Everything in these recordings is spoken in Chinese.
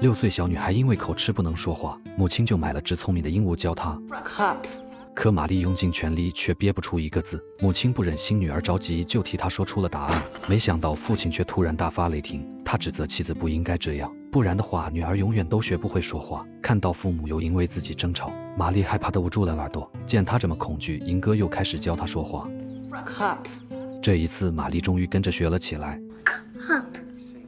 6岁小女孩因为口吃不能说话，母亲就买了只聪明的鹦鹉教她。可玛丽用尽全力却憋不出一个字，母亲不忍心女儿着急，就替她说出了答案。没想到父亲却突然大发雷霆，他指责妻子不应该这样，不然的话女儿永远都学不会说话。看到父母又因为自己争吵，玛丽害怕地捂住了耳朵。见他这么恐惧，英哥又开始教他说话。这一次玛丽终于跟着学了起来。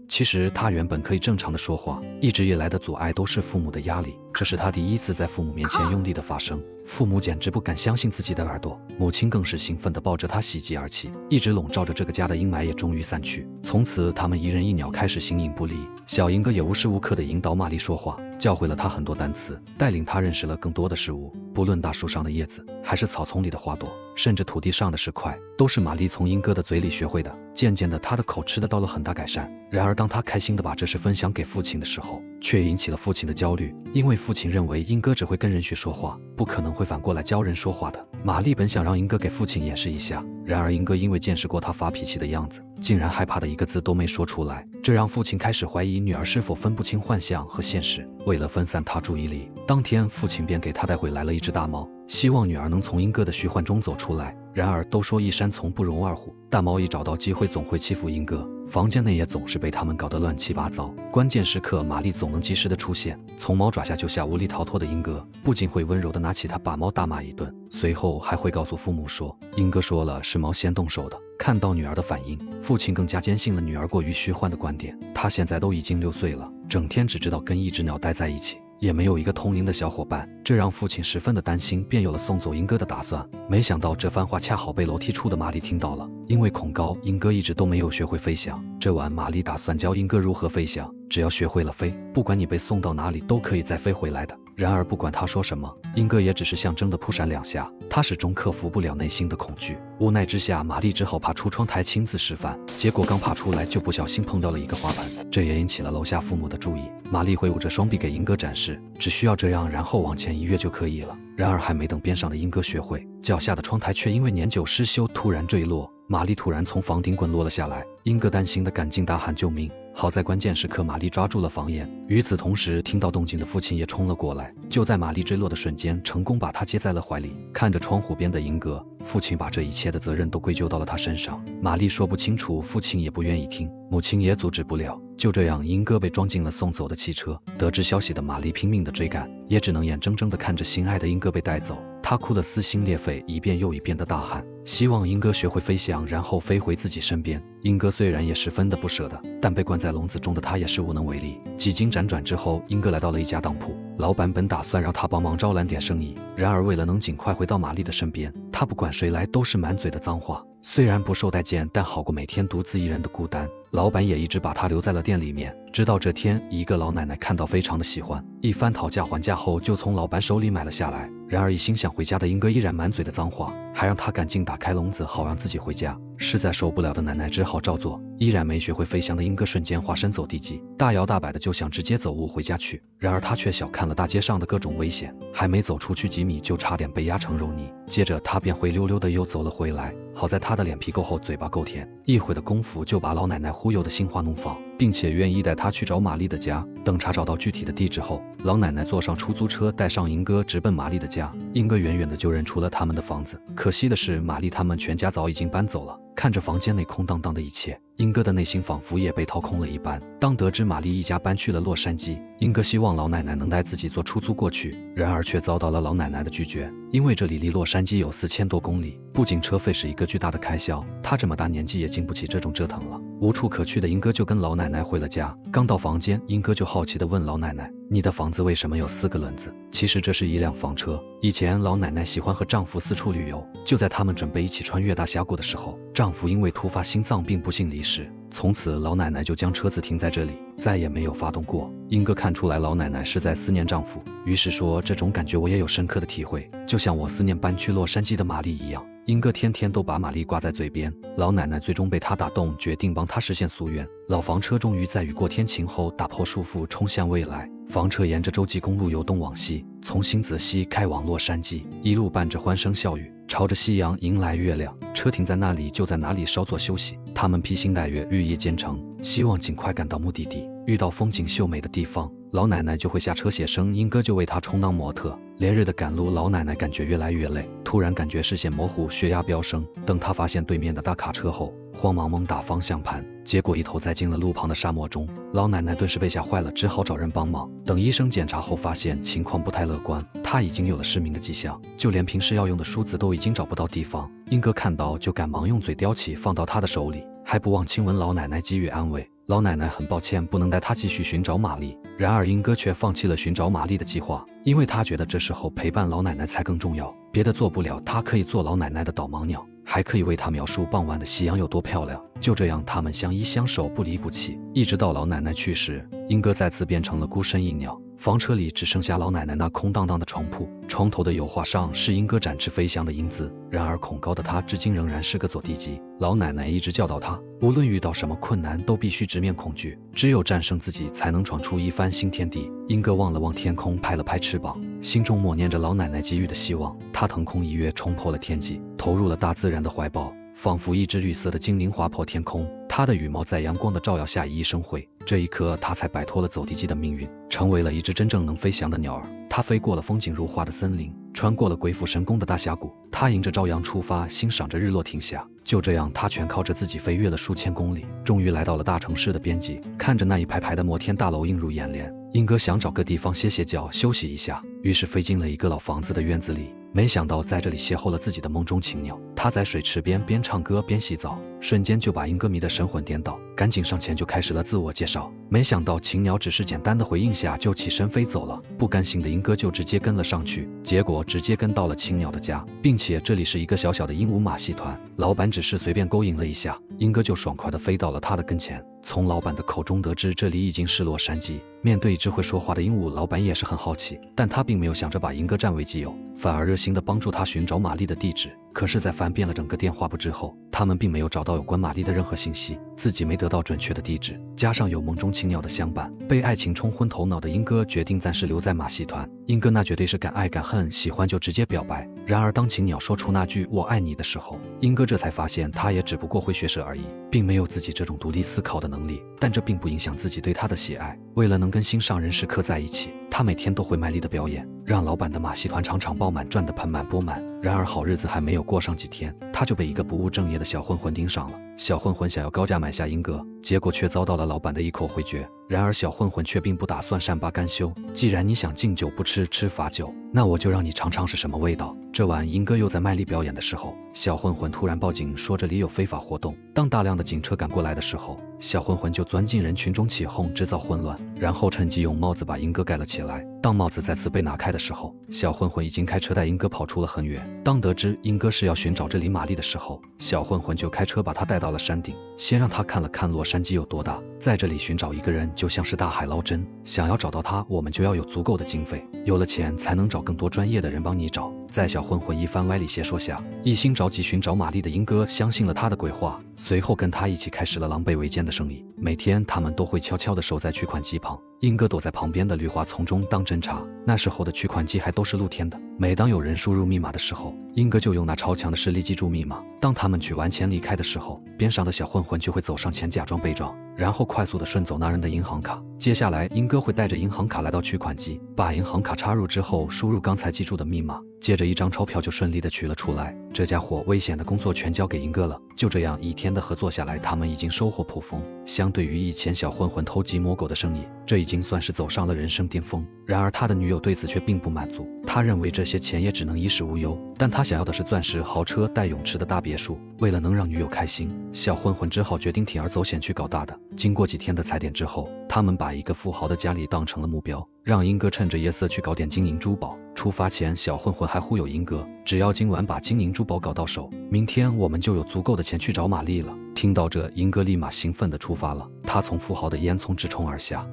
其实他原本可以正常的说话，一直以来的阻碍都是父母的压力，这是他第一次在父母面前用力的发声。父母简直不敢相信自己的耳朵，母亲更是兴奋地抱着他喜极而泣，一直笼罩着这个家的阴霾也终于散去。从此他们一人一鸟开始形影不离。小英哥也无时无刻地引导玛丽说话，教会了她很多单词，带领她认识了更多的事物。不论大树上的叶子，还是草丛里的花朵，甚至土地上的石块，都是玛丽从英哥的嘴里学会的。渐渐的，他的口吃得到了很大改善。然而当他开心地把这事分享给父亲的时候，却引起了父亲的焦虑，因为父亲认为英哥只会跟人学说话，不可能会反过来教人说话的。玛丽本想让英哥给父亲演示一下，然而英哥因为见识过他发脾气的样子，竟然害怕的一个字都没说出来，这让父亲开始怀疑女儿是否分不清幻象和现实。为了分散他注意力，当天父亲便给他带回来了一只大猫，希望女儿能从英哥的虚幻中走出来。然而都说一山从不容二虎，大猫一找到机会总会欺负英哥，房间内也总是被他们搞得乱七八糟。关键时刻玛丽总能及时的出现，从猫爪下救下无力逃脱的英哥，不仅会温柔的拿起它把猫大骂一顿，随后还会告诉父母说英哥说了是猫先动手的。看到女儿的反应，父亲更加坚信了女儿过于虚幻的观点。她现在都已经6岁了，整天只知道跟一只鸟待在一起，也没有一个同龄的小伙伴，这让父亲十分的担心，便有了送走英哥的打算。没想到这番话恰好被楼梯处的玛丽听到了，因为恐高，英哥一直都没有学会飞翔。这晚玛丽打算教英哥如何飞翔，只要学会了飞，不管你被送到哪里都可以再飞回来的。然而不管他说什么，英哥也只是象征的扑闪2下，他始终克服不了内心的恐惧。无奈之下，玛丽只好爬出窗台亲自示范，结果刚爬出来就不小心碰到了一个花瓣，这也引起了楼下父母的注意。玛丽挥舞着双臂给英哥展示，只需要这样，然后往前一跃就可以了。然而还没等边上的英哥学会，脚下的窗台却因为年久失修突然坠落，玛丽突然从房顶滚落了下来，英哥担心的赶紧大喊救命。好在关键时刻玛丽抓住了房檐，与此同时听到动静的父亲也冲了过来，就在玛丽坠落的瞬间成功把她接在了怀里。看着窗户边的英哥，父亲把这一切的责任都归咎到了他身上。玛丽说不清楚，父亲也不愿意听，母亲也阻止不了。就这样，英哥被装进了送走的汽车。得知消息的玛丽拼命的追赶，也只能眼睁睁地看着心爱的英哥被带走。她哭得撕心裂肺，一遍又一遍的大喊，希望英哥学会飞翔，然后飞回自己身边。英哥虽然也十分的不舍的，但被关在笼子中的他也是无能为力。几经辗转之后，英哥来到了一家当铺，老板本打算让他帮忙招揽点生意，然而为了能尽快回到玛丽的身边，他不管谁来都是满嘴的脏话。虽然不受待见，但好过每天独自一人的孤单。老板也一直把他留在了店里面，直到这天，一个老奶奶看到非常的喜欢，一番讨价还价后就从老板手里买了下来。然而一心想回家的英哥依然满嘴的脏话，还让他赶紧打开笼子好让自己回家。实在受不了的奶奶只好照做，依然没学会飞翔的英哥瞬间化身走地鸡，大摇大摆的就想直接走路回家去。然而他却小看了大街上的各种危险，还没走出去几米就差点被压成肉泥。接着他便灰溜溜的又走了回来，好在他的脸皮够厚，嘴巴够甜，一会的功夫就把老奶奶忽悠的心花怒放，并且愿意带他去找玛丽的家。等查找到具体的地址后，老奶奶坐上出租车带上英哥直奔玛丽的家。英哥远远的就认出了他们的房子，可惜的是玛丽他们全家早已经搬走了。看着房间内空荡荡的一切，英哥的内心仿佛也被掏空了一般。当得知玛丽一家搬去了洛杉矶，英哥希望老奶奶能带自己坐出租过去，然而却遭到了老奶奶的拒绝，因为这里离洛杉矶有4000多公里，不仅车费是一个巨大的开销，他这么大年纪也经不起这种折腾了。无处可去的英哥就跟老奶奶回了家。刚到房间，英哥就好奇地问老奶奶，你的房子为什么有4个轮子？其实这是一辆房车。以前老奶奶喜欢和丈夫四处旅游，就在他们准备一起穿越大峡谷的时候，丈夫因为突发心脏病不幸离世，从此老奶奶就将车子停在这里，再也没有发动过。英哥看出来老奶奶是在思念丈夫，于是说，这种感觉我也有深刻的体会，就像我思念搬去洛杉矶的玛丽一样。英哥天天都把玛丽挂在嘴边，老奶奶最终被他打动，决定帮他实现夙愿。老房车终于在雨过天晴后打破束缚，冲向未来。房车沿着洲际公路由东往西，从新泽西开往洛杉矶，一路伴着欢声笑语，朝着夕阳迎来月亮。车停在那里就在哪里稍作休息，他们披星戴月，日夜兼程，希望尽快赶到目的地。遇到风景秀美的地方，老奶奶就会下车写生，英哥就为她充当模特。连日的赶路，老奶奶感觉越来越累，突然感觉视线模糊，血压飙升。等她发现对面的大卡车后，慌忙猛打方向盘，结果一头栽进了路旁的沙漠中。老奶奶顿时被吓坏了，只好找人帮忙。等医生检查后发现情况不太乐观，她已经有了失明的迹象，就连平时要用的梳子都已经找不到地方。英哥看到就赶忙用嘴叼起放到她的手里，还不忘亲吻老奶奶给予安慰。老奶奶很抱歉不能带她继续寻找玛丽，然而英哥却放弃了寻找玛丽的计划，因为他觉得这时候陪伴老奶奶才更重要，别的做不了，他可以做老奶奶的导盲鸟，还可以为她描述傍晚的夕阳有多漂亮。就这样，他们相依相守，不离不弃，一直到老奶奶去世，英哥再次变成了孤身一鸟。房车里只剩下老奶奶那空荡荡的床铺，床头的油画上是英哥展翅飞翔的英姿。然而恐高的他至今仍然是个走地鸡。老奶奶一直教导他，无论遇到什么困难都必须直面恐惧，只有战胜自己才能闯出一番新天地。英哥望了望天空，拍了拍翅膀，心中默念着老奶奶给予的希望。他腾空一跃，冲破了天际，投入了大自然的怀抱，仿佛一只绿色的精灵划破天空。它的羽毛在阳光的照耀下熠熠生辉，这一刻它才摆脱了走地鸡的命运，成为了一只真正能飞翔的鸟儿。它飞过了风景如画的森林，穿过了鬼斧神工的大峡谷，它迎着朝阳出发，欣赏着日落停下。就这样，它全靠着自己飞越了数千公里，终于来到了大城市的边际。看着那一排排的摩天大楼映入眼帘，英哥想找个地方歇歇脚休息一下，于是飞进了一个老房子的院子里。没想到在这里邂逅了自己的梦中情鸟，他在水池边边唱歌边洗澡，瞬间就把英哥迷得神魂颠倒，赶紧上前就开始了自我介绍。没想到情鸟只是简单的回应下就起身飞走了，不甘心的英哥就直接跟了上去，结果直接跟到了情鸟的家，并且这里是一个小小的鹦鹉马戏团，老板只是随便勾引了一下，英哥就爽快地飞到了他的跟前。从老板的口中得知这里已经是洛杉矶，面对一只会说话的鹦鹉，老板也是很好奇，但他并没有想着把英哥占为己有，反而热心地帮助他寻找玛丽的地址。可是在翻遍了整个电话簿之后，他们并没有找到有关玛丽的任何信息，自己没得到准确的地址，加上有梦中情鸟的相伴，被爱情冲昏头脑的英哥决定暂时留在马戏团。英哥那绝对是敢爱敢恨，喜欢就直接表白。然而当情鸟说出那句我爱你的时候，英哥这才发现他也只不过会学舌而已，并没有自己这种独立思考的能力，但这并不影响自己对他的喜爱。为了能跟心上人时刻在一起，他每天都会卖力的表演，让老板的马戏团场场爆满，赚得盆满钵满。然而好日子还没有过上几天，他就被一个不务正业的小混混盯上了。小混混想要高价买下英哥，结果却遭到了老板的一口回绝。然而小混混却并不打算善罢甘休，既然你想敬酒不吃吃罚酒，那我就让你尝尝是什么味道。这晚英哥又在卖力表演的时候，小混混突然报警说这里有非法活动。当大量的警车赶过来的时候，小混混就钻进人群中起哄，制造混乱，然后趁机用帽子把英哥盖了起来。当帽子再次被拿开的时候，小混混已经开车带英哥跑出了很远。当得知英哥是要寻找这里玛丽的时候，小混混就开车把他带到了山顶，先让他看了看洛杉矶有多大。在这里寻找一个人就像是大海捞针，想要找到他，我们就要有足够的经费，有了钱才能找更多专业的人帮你找。在小混混一番歪理邪说下，一心着急寻找玛丽的英哥相信了他的鬼话，随后跟他一起开始了狼狈为奸的生意。每天他们都会悄悄地守在取款机旁，英哥躲在旁边的绿化丛中当侦察。那时候的取款机还都是露天的，每当有人输入密码的时候，英哥就用那超强的视力记住密码。当他们取完钱离开的时候，边上的小混混就会走上前假装被撞，然后快速地顺走那人的银行卡。接下来英哥会带着银行卡来到取款机，把银行卡插入之后输入刚才记住的密码，接着一张钞票就顺利地取了出来。这家伙危险的工作全交给英哥了。就这样一天的合作下来，他们已经收获颇丰。相对于以前小混混偷鸡摸狗的生意，这已经算是走上了人生巅峰。然而他的女友对此却并不满足，他认为这些钱也只能衣食无忧，但他想要的是钻石豪车带泳池的大别墅。为了能让女友开心，小混混只好决定铤而走险去搞大的。经过几天的踩点之后，他们把一个富豪的家里当成了目标，让英哥趁着夜色去搞点金银珠宝。出发前，小混混还忽悠英哥，只要今晚把金银珠宝搞到手，明天我们就有足够的钱去找玛丽了。听到这，英哥立马兴奋地出发了，他从富豪的烟囱直冲而下。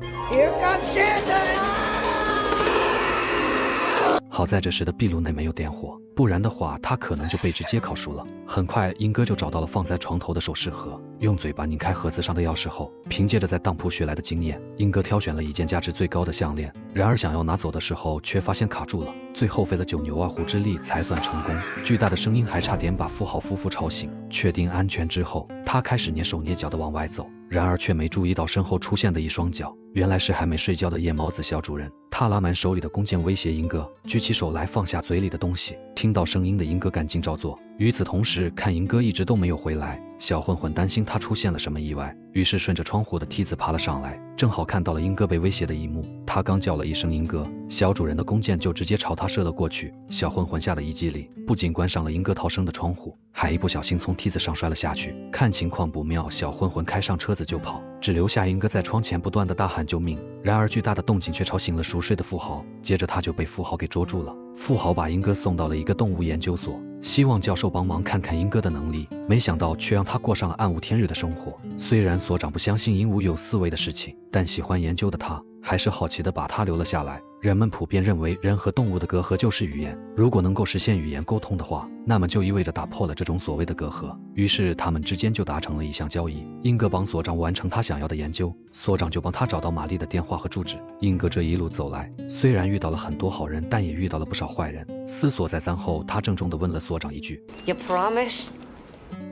好在这时的壁炉内没有点火，不然的话他可能就被直接烤熟了。很快英哥就找到了放在床头的首饰盒，用嘴巴拧开盒子上的钥匙后，凭借着在当铺学来的经验，英哥挑选了一件价值最高的项链。然而想要拿走的时候却发现卡住了，最后费了9牛2虎之力才算成功。巨大的声音还差点把富豪夫妇吵醒。确定安全之后，他开始蹑手蹑脚地往外走，然而却没注意到身后出现的一双脚，原来是还没睡觉的夜猫子小主人。他拉满手里的弓箭威胁英哥，举起手来放下嘴里的东西。听到声音的英哥赶紧照做。与此同时，看英哥一直都没有回来，小混混担心他出现了什么意外，于是顺着窗户的梯子爬了上来，正好看到了英哥被威胁的一幕。他刚叫了一声英哥，小主人的弓箭就直接朝他射了过去。小混混吓得一激灵，不仅关上了英哥逃生的窗户，还一不小心从梯子上摔了下去。看情况不妙，小混混开上车子就跑，只留下英哥在窗前不断的大喊救命。然而巨大的动静却吵醒了熟睡的富豪，接着他就被富豪给捉住了。富豪把英哥送到了一个动物研究所，希望教授帮忙看看英哥的能力，没想到却让他过上了暗无天日的生活。虽然所长不相信鹦鹉有思维的事情，但喜欢研究的他还是好奇的把他留了下来。人们普遍认为人和动物的隔阂就是语言，如果能够实现语言沟通的话，那么就意味着打破了这种所谓的隔阂。于是他们之间就达成了一项交易，英哥帮所长完成他想要的研究，所长就帮他找到玛丽的电话和住址。英哥这一路走来，虽然遇到了很多好人，但也遇到了不少坏人。思索再三后，他郑重地问了所长一句 You promise?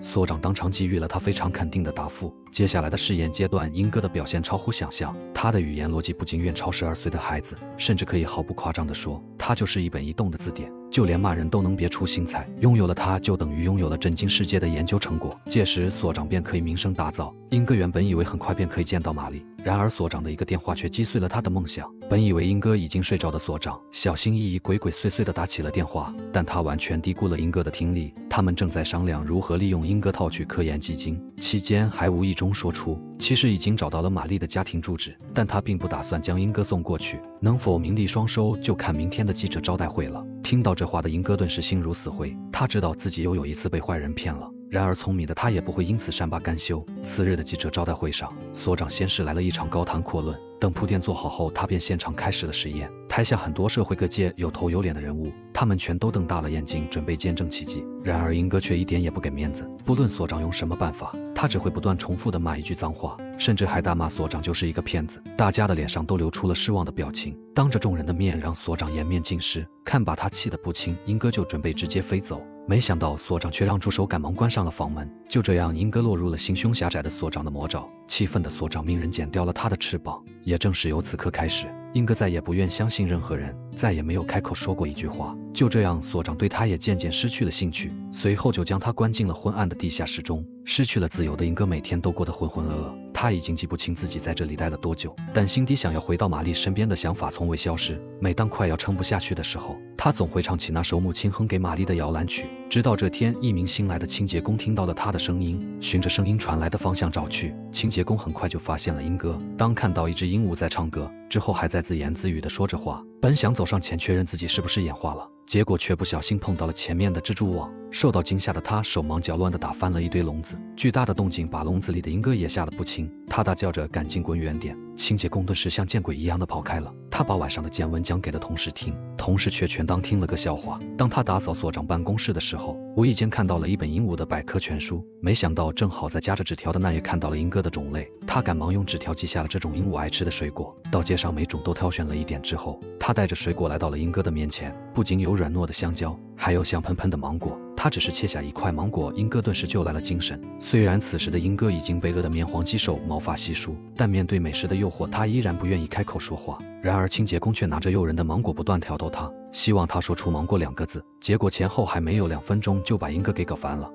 所长当场给予了他非常肯定的答复。接下来的试验阶段，英哥的表现超乎想象，他的语言逻辑不仅远超12岁的孩子，甚至可以毫不夸张地说，他就是一本移动的字典，就连骂人都能别出心裁。拥有了它，就等于拥有了震惊世界的研究成果。届时所长便可以名声大噪。英哥原本以为很快便可以见到玛丽，然而所长的一个电话却击碎了他的梦想。本以为英哥已经睡着的所长，小心翼翼鬼鬼祟祟地打起了电话，但他完全低估了英哥的听力。他们正在商量如何利用英哥套取科研基金，期间还无意中说出其实已经找到了玛丽的家庭住址，但他并不打算将英哥送过去，能否名利双收就看明天的记者招待会了。听到这话的英哥顿时心如死灰，他知道自己又有一次被坏人骗了，然而聪明的他也不会因此善罢甘休。次日的记者招待会上，所长先是来了一场高谈阔论，等铺垫做好后，他便现场开始了实验。台下很多社会各界有头有脸的人物，他们全都瞪大了眼睛准备见证奇迹。然而英哥却一点也不给面子，不论所长用什么办法，他只会不断重复地骂一句脏话，甚至还大骂所长就是一个骗子。大家的脸上都流出了失望的表情，当着众人的面让所长颜面尽失，看把他气得不轻，英哥就准备直接飞走。没想到所长却让出手，赶忙关上了房门。就这样，英哥落入了心胸狭窄的所长的魔爪。气愤的所长命人剪掉了他的翅膀。也正是由此刻开始，英哥再也不愿相信任何人，再也没有开口说过一句话。就这样，所长对他也渐渐失去了兴趣，随后就将他关进了昏暗的地下室中。失去了自由的英哥每天都过得浑浑噩噩，他已经记不清自己在这里待了多久，但心底想要回到玛丽身边的想法从未消失。每当快要撑不下去的时候，他总会唱起那首母亲哼给玛丽的摇篮曲。直到这天，一名新来的清洁工听到了他的声音，循着声音传来的方向找去。清洁工很快就发现了英哥，当看到一只鹦鹉在唱歌之后，还在自言自语地说着话。本想走上前确认自己是不是眼花了，结果却不小心碰到了前面的蜘蛛网。受到惊吓的他手忙脚乱地打翻了一堆笼子，巨大的动静把笼子里的英哥也吓得不轻，他大叫着赶紧滚远点。清洁工顿时像见鬼一样的跑开了。他把晚上的见闻讲给了同事听，同事却全当听了个笑话。当他打扫所长办公室的时候，无意间看到了一本鹦鹉的百科全书，没想到正好在夹着纸条的那页看到了英哥的种类。他赶忙用纸条记下了这种鹦鹉爱吃的水果，到街上每种都挑选了一点之后，他带着水果来到了英哥的面前，不仅有软糯的香蕉，还有香喷喷的芒果。他只是切下一块芒果，英哥顿时就来了精神。虽然此时的英哥已经被饿得面黄肌瘦，毛发稀疏，但面对美食的诱惑，他依然不愿意开口说话。然而清洁工却拿着诱人的芒果不断挑逗他，希望他说出芒果2个字。结果前后还没有2分钟就把英哥给搞烦了。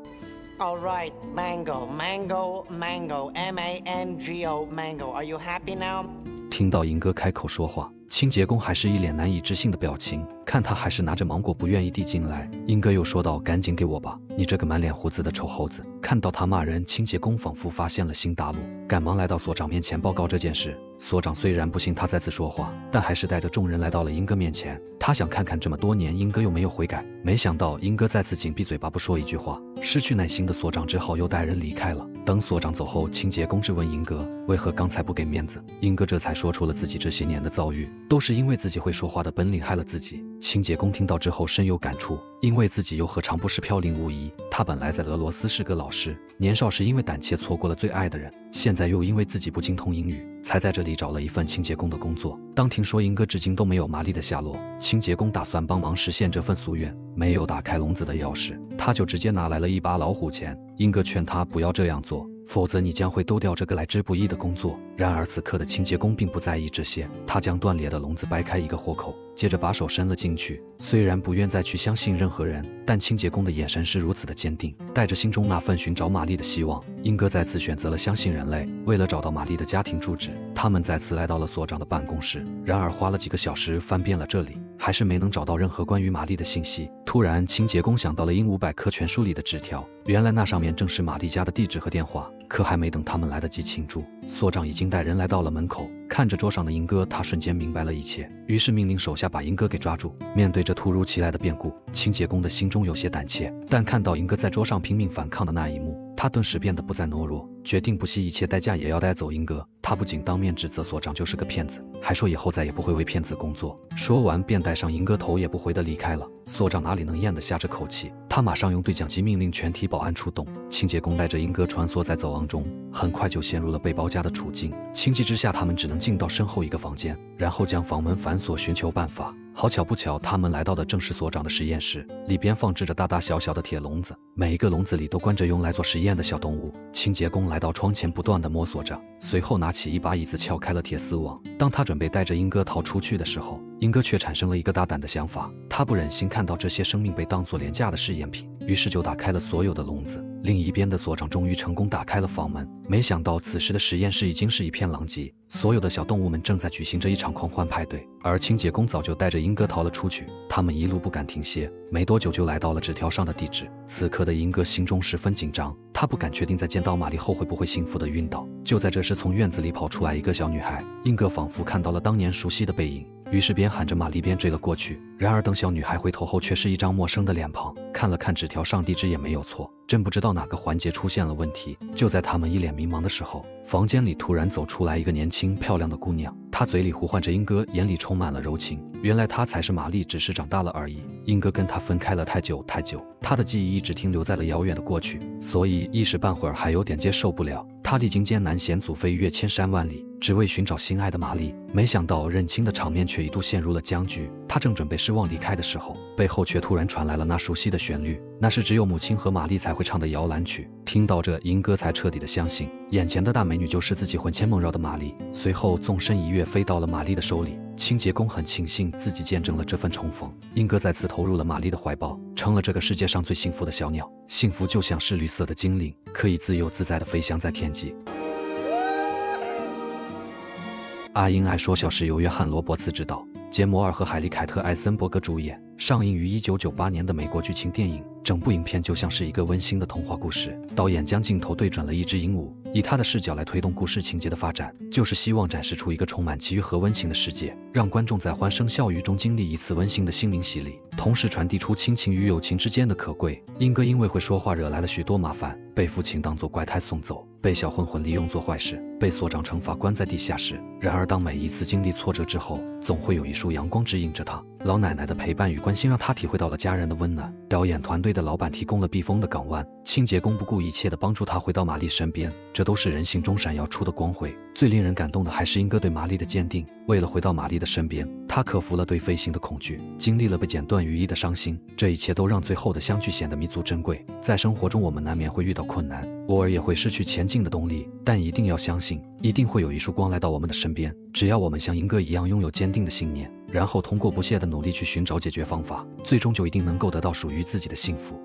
All right, mango, mango, mango, M-A-N-G-O, mango. Are you happy now? 听到英哥开口说话，清洁工还是一脸难以置信的表情，看他还是拿着芒果不愿意递进来。英哥又说道：“赶紧给我吧，你这个满脸胡子的臭猴子！”看到他骂人，清洁工仿佛发现了新大陆，赶忙来到所长面前报告这件事。所长虽然不信他再次说话，但还是带着众人来到了英哥面前。他想看看这么多年英哥又没有悔改，没想到英哥再次紧闭嘴巴不说一句话。失去耐心的所长只好又带人离开了。等所长走后，清洁工质问英哥为何刚才不给面子，英哥这才说出了自己这些年的遭遇，都是因为自己会说话的本领害了自己。清洁工听到之后深有感触，因为自己又何尝不是飘零无遗。他本来在俄罗斯是个老师，年少时因为胆怯错过了最爱的人，现在又因为自己不精通英语，才在这里找了一份清洁工的工作。当听说英哥至今都没有玛丽的下落，清洁工打算帮忙实现这份夙愿，没有打开笼子的钥匙，他就直接拿来了一把老虎钳。英哥劝他不要这样做，否则你将会丢掉这个来之不易的工作。然而此刻的清洁工并不在意这些，他将断裂的笼子掰开一个豁口，接着把手伸了进去。虽然不愿再去相信任何人，但清洁工的眼神是如此的坚定，带着心中那份寻找玛丽的希望，英哥再次选择了相信人类。为了找到玛丽的家庭住址，他们再次来到了所长的办公室。然而花了几个小时翻遍了这里，还是没能找到任何关于玛丽的信息。突然，清洁工想到了鹦鹉百科全书里的纸条，原来那上面正是玛丽家的地址和电话。可还没等他们来得及庆祝，所长已经带人来到了门口。看着桌上的英哥，他瞬间明白了一切，于是命令手下把英哥给抓住。面对着突如其来的变故，清洁工的心中有些胆怯，但看到英哥在桌上拼命反抗的那一幕，他顿时变得不再懦弱，决定不惜一切代价也要带走英哥。他不仅当面指责所长就是个骗子，还说以后再也不会为骗子工作。说完便带上英哥头也不回地离开了。所长哪里能咽得下这口气，他马上用对讲机命令全体保安出动。清洁工带着英哥穿梭在走廊中，很快就陷入了被包夹的处境。情急之下，他们只能进到身后一个房间，然后将房门反锁，寻求办法。好巧不巧，他们来到的正是所长的实验室，里边放置着大大小小的铁笼子，每一个笼子里都关着用来做实验的小动物。清洁工来到窗前，不断地摸索着，随后拿起一把椅子撬开了铁丝网。当他准备带着英哥逃出去的时候，英哥却产生了一个大胆的想法，他不忍心看到这些生命被当作廉价的试验品，于是就打开了所有的笼子。另一边的所长终于成功打开了房门，没想到此时的实验室已经是一片狼藉，所有的小动物们正在举行着一场狂欢派对，而清洁工早就带着英哥逃了出去。他们一路不敢停歇，没多久就来到了纸条上的地址。此刻的英哥心中十分紧张，他不敢确定在见到玛丽后会不会幸福的晕倒。就在这时，从院子里跑出来一个小女孩，英哥仿佛看到了当年熟悉的背影，于是边喊着玛丽边追了过去。然而等小女孩回头后，却是一张陌生的脸庞。看了看纸条上，地址也没有错，真不知道哪个环节出现了问题。就在他们一脸迷茫的时候，房间里突然走出来一个年轻漂亮的姑娘，她嘴里呼唤着英哥，眼里充满了柔情。原来她才是玛丽，只是长大了而已。英哥跟她分开了太久，他的记忆一直停留在了遥远的过去，所以一时半会儿还有点接受不了。他历经艰难险阻，飞越千山万里，只为寻找心爱的玛丽。没想到认亲的场面却一度陷入了僵局。他正准备失望离开的时候，背后却突然传来了那熟悉的旋律，那是只有母亲和玛丽才会唱的摇篮曲。听到这，英哥才彻底的相信，眼前的大美女就是自己魂牵梦绕的玛丽。随后纵身一跃，飞到了玛丽的手里。清洁工很庆幸自己见证了这份重逢，英哥再次投入了玛丽的怀抱，成了这个世界上最幸福的小鸟。幸福就像是绿色的精灵，可以自由自在地飞翔在天际。阿英爱说笑是由约翰·罗伯茨执导，杰摩尔和海利·凯特·艾森伯格主演，上映于1998年的美国剧情电影。整部影片就像是一个温馨的童话故事，导演将镜头对准了一只鹦鹉，以他的视角来推动故事情节的发展，就是希望展示出一个充满机遇和温情的世界，让观众在欢声笑语中经历一次温馨的心灵洗礼，同时传递出亲情与友情之间的可贵。英哥因为会说话惹来了许多麻烦，被父亲当作怪胎送走，被小混混利用做坏事，被所长惩罚关在地下室。然而当每一次经历挫折之后，总会有一束阳光指引着他，老奶奶的陪伴与关心让他体会到了家人的温暖。表演团队的老板提供了避风的港湾，清洁工不顾一切地帮助他回到玛丽身边，这都是人性中闪耀出的光辉。最令人感动的还是英哥对玛丽的坚定，为了回到玛丽的身边，他克服了对飞行的恐惧，经历了被剪断羽翼的伤心，这一切都让最后的相聚显得弥足珍贵。在生活中，我们难免会遇到困难，偶尔也会失去前进的动力，但一定要相信，一定会有一束光来到我们的身边。只要我们像英哥一样拥有坚定的信念，然后通过不懈的努力去寻找解决方法，最终就一定能够得到属于自己的幸福。